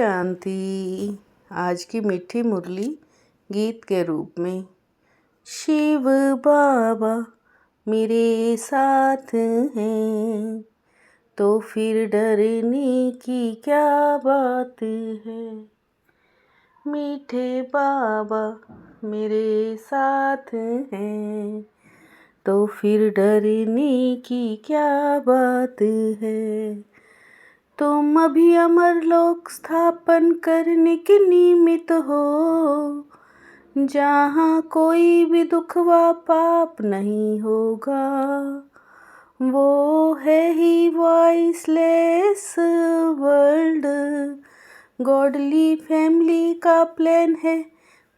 शांति। आज की मीठी मुरली गीत के रूप में। शिव बाबा मेरे साथ हैं, तो फिर डरने की क्या बात है। मीठे बाबा मेरे साथ हैं, तो फिर डरने की क्या बात है। तुम अभी अमर लोक स्थापन करने के निमित्त हो, जहाँ कोई भी दुख व पाप नहीं होगा। वो है ही वॉइसलेस वर्ल्ड। गॉडली फैमिली का प्लान है,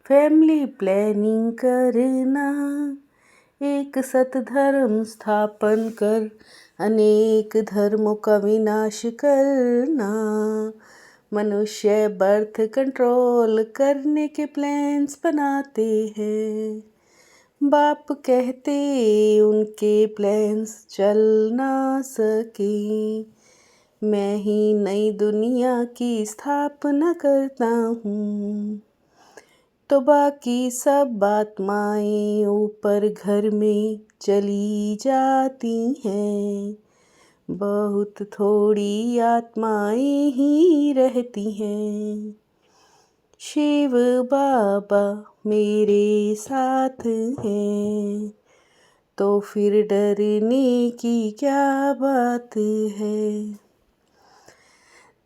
फैमिली प्लानिंग करना। एक सतधर्म स्थापन कर अनेक धर्मों का विनाश करना। मनुष्य बर्थ कंट्रोल करने के प्लान्स बनाते हैं। बाप कहते उनके प्लान्स चल ना सके। मैं ही नई दुनिया की स्थापना करता हूँ, तो बाकी सब आत्माएं ऊपर घर में चली जाती हैं। बहुत थोड़ी आत्माएं ही रहती हैं। शिव बाबा मेरे साथ हैं, तो फिर डरने की क्या बात है।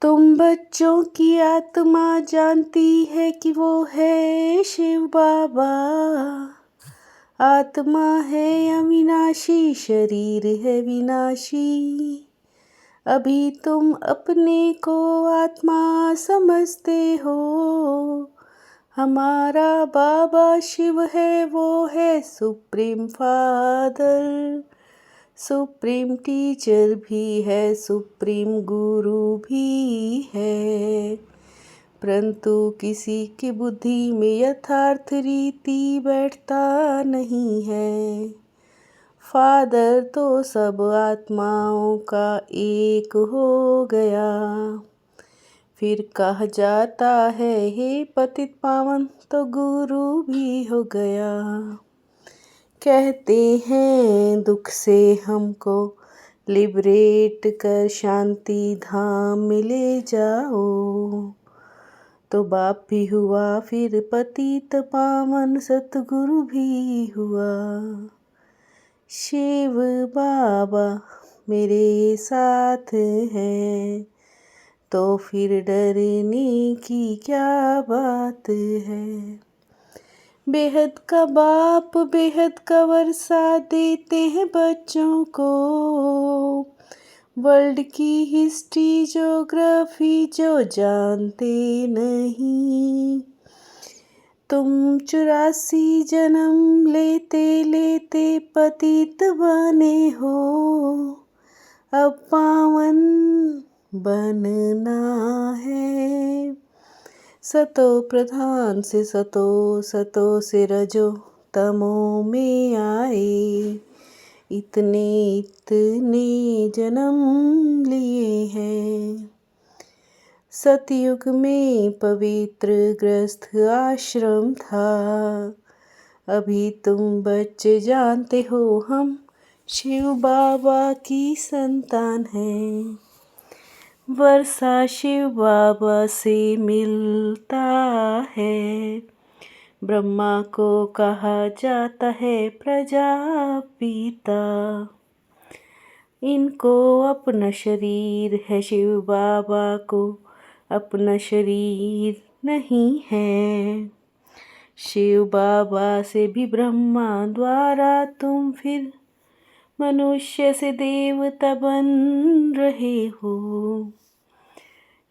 तुम बच्चों की आत्मा जानती है कि वो है शिव बाबा। आत्मा है अविनाशी, शरीर है विनाशी। अभी तुम अपने को आत्मा समझते हो। हमारा बाबा शिव है, वो है सुप्रीम फादर। सुप्रीम टीचर भी है, सुप्रीम गुरु भी है। परंतु किसी की बुद्धि में यथार्थ रीति बैठता नहीं है। फादर तो सब आत्माओं का एक हो गया। फिर कहा जाता है हे पतित पावन, तो गुरु भी हो गया। कहते हैं दुख से हमको लिबरेट कर शांति धाम में ले जाओ। तो बाप भी हुआ, फिर पतित पावन सतगुरु भी हुआ। शिव बाबा मेरे साथ हैं, तो फिर डरने की क्या बात है। बेहद का बाप बेहद का वर्षा देते हैं बच्चों को। वर्ल्ड की हिस्ट्री ज्योग्राफी जो जानते नहीं। तुम 84 जन्म लेते लेते पतित बने हो। अब पावन बनना है। सतो प्रधान से सतो, सतो से रजो तमो में आए। इतने इतने जन्म लिए हैं। सतयुग में पवित्र ग्रस्त आश्रम था। अभी तुम बच्चे जानते हो हम शिव बाबा की संतान हैं। वर्षा शिव बाबा से मिलता है। ब्रह्मा को कहा जाता है प्रजापिता। इनको अपना शरीर है, शिव बाबा को अपना शरीर नहीं है। शिव बाबा से भी ब्रह्मा द्वारा तुम फिर मनुष्य से देवता बन रहे हो।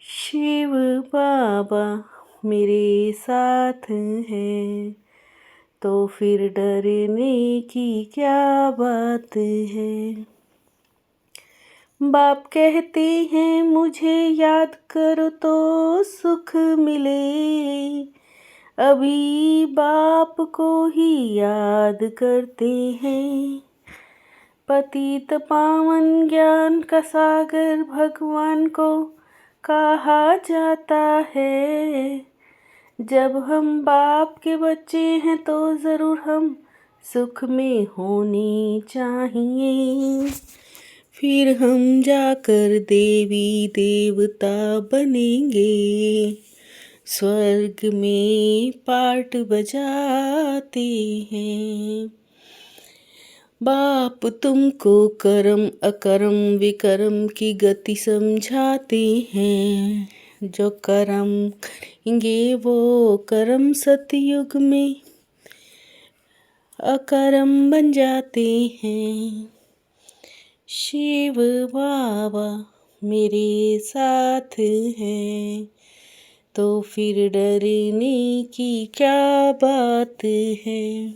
शिव बाबा मेरे साथ हैं, तो फिर डरने की क्या बात है। बाप कहते हैं मुझे याद करो तो सुख मिले। अभी बाप को ही याद करते हैं। पतित पावन ज्ञान का सागर भगवान को कहा जाता है जब हम बाप के बच्चे हैं तो ज़रूर हम सुख में होने चाहिए, फिर हम जाकर देवी देवता बनेंगे, स्वर्ग में पार्ट बजाते हैं। बाप तुमको कर्म अकर्म विकर्म की गति समझाते हैं, जो कर्म करेंगे वो कर्म सतयुग में अकर्म बन जाते हैं। शिव बाबा मेरे साथ हैं तो फिर डरने की क्या बात है।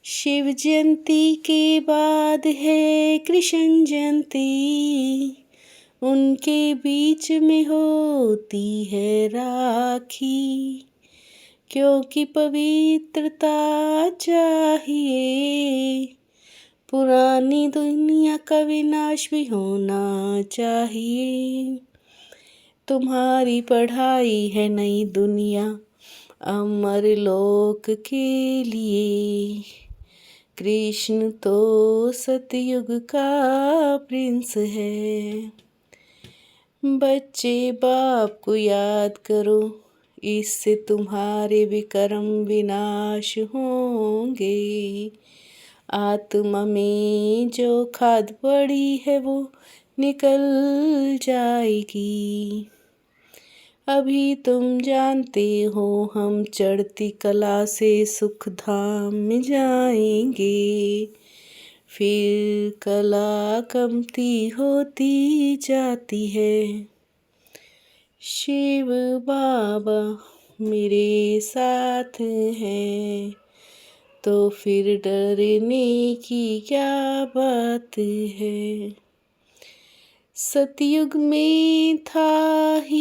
शिव जयंती के बाद है कृष्ण जयंती, उनके बीच में होती है राखी, क्योंकि पवित्रता चाहिए, पुरानी दुनिया का विनाश भी होना चाहिए। तुम्हारी पढ़ाई है नई दुनिया अमर लोक के लिए, कृष्ण तो सतयुग का प्रिंस है। बच्चे बाप को याद करो, इससे तुम्हारे विकर्म विनाश होंगे। आत्मा में जो खाद पड़ी है वो निकल जाएगी। अभी तुम जानते हो हम चढ़ती कला से सुख धाम में जाएंगे, फिर कला कमती होती जाती है। शिव बाबा मेरे साथ हैं तो फिर डरने की क्या बात है। सतयुग में था ही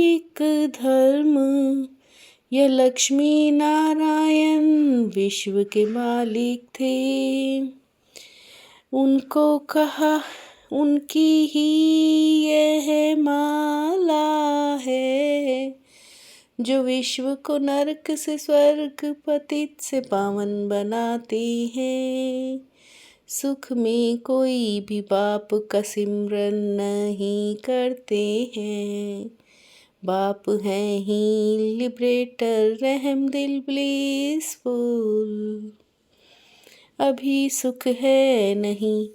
एक धर्म, यह लक्ष्मी नारायण विश्व के मालिक थे। उनको कहा उनकी ही यह माला है, जो विश्व को नरक से स्वर्ग पतित से पावन बनाती हैं। सुख में कोई भी बाप का सिमरन नहीं करते हैं, बाप हैं ही लिबरेटर रहम दिल ब्लिसफुल। अभी सुख है नहीं,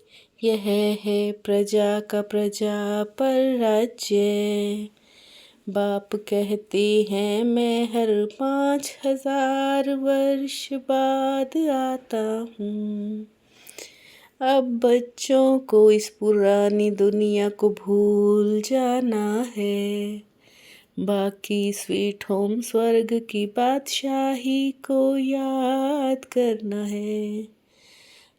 यह है प्रजा का प्रजा पर राज्य। बाप कहते हैं मैं हर 5000 वर्ष बाद आता हूँ। अब बच्चों को इस पुरानी दुनिया को भूल जाना है, बाकी स्वीट होम स्वर्ग की बादशाही को याद करना है।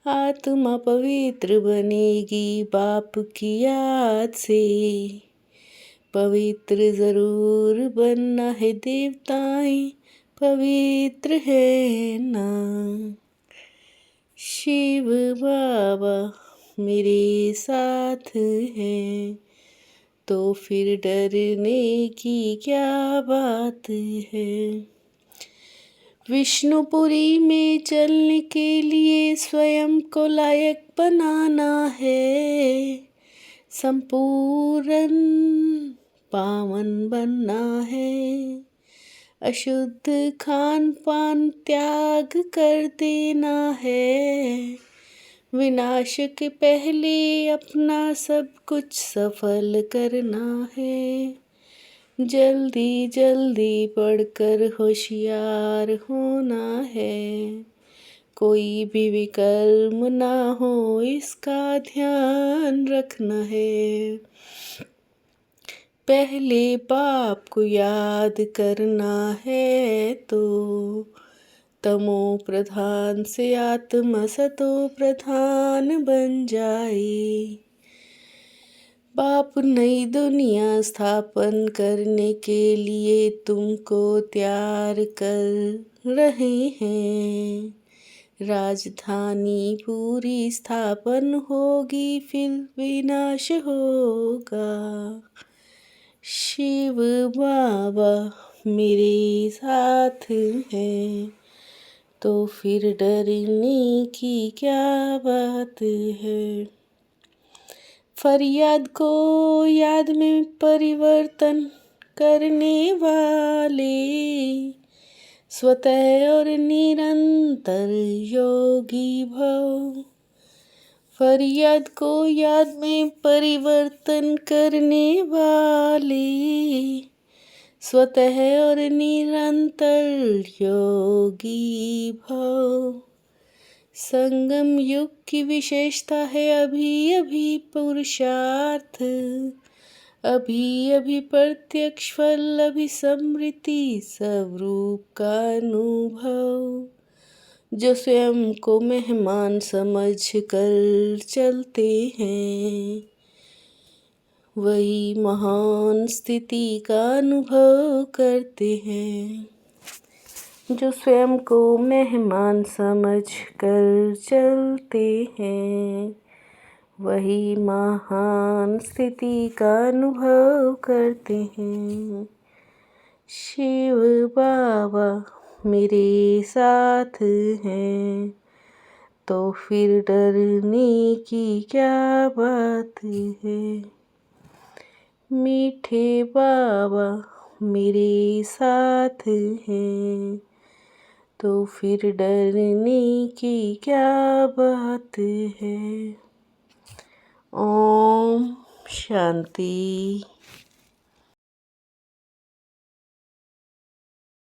आत्मा पवित्र बनेगी बाप की याद से, पवित्र ज़रूर बनना है, देवताएं पवित्र है ना। शिव बाबा मेरे साथ हैं तो फिर डरने की क्या बात है। विष्णुपुरी में चलने के लिए स्वयं को लायक बनाना है, संपूर्ण पावन बनना है। अशुद्ध खान पान त्याग कर देना है, विनाश के पहले अपना सब कुछ सफल करना है। जल्दी जल्दी पढ़कर होशियार होना है, कोई भी विकर्म ना हो इसका ध्यान रखना है। पहले बाप को याद करना है तो तमो प्रधान से आत्मा सतो प्रधान बन जाए। बाप नई दुनिया स्थापन करने के लिए तुमको तैयार कर रहे हैं। राजधानी पूरी स्थापन होगी फिर विनाश होगा। शिव बाबा मेरे साथ हैं, तो फिर डरने की क्या बात है। फरियाद को याद में परिवर्तन करने वाले, स्वतः और निरंतर योगी भव। फरियाद को याद में परिवर्तन करने वाले, स्वतः और निरंतर योगी भव। संगम युग की विशेषता है अभी अभी पुरुषार्थ, अभी अभी प्रत्यक्ष फल, अभी समृद्धि स्वरूप का अनुभव। जो स्वयं को मेहमान समझ कर चलते हैं, वही महान स्थिति का अनुभव करते हैं। जो स्वयं को मेहमान समझ कर चलते हैं, वही महान स्थिति का अनुभव करते हैं। शिव बाबा मेरे साथ हैं, तो फिर डरने की क्या बात है। मीठे बाबा मेरे साथ हैं, तो फिर डरने की क्या बात है। ओम शांति।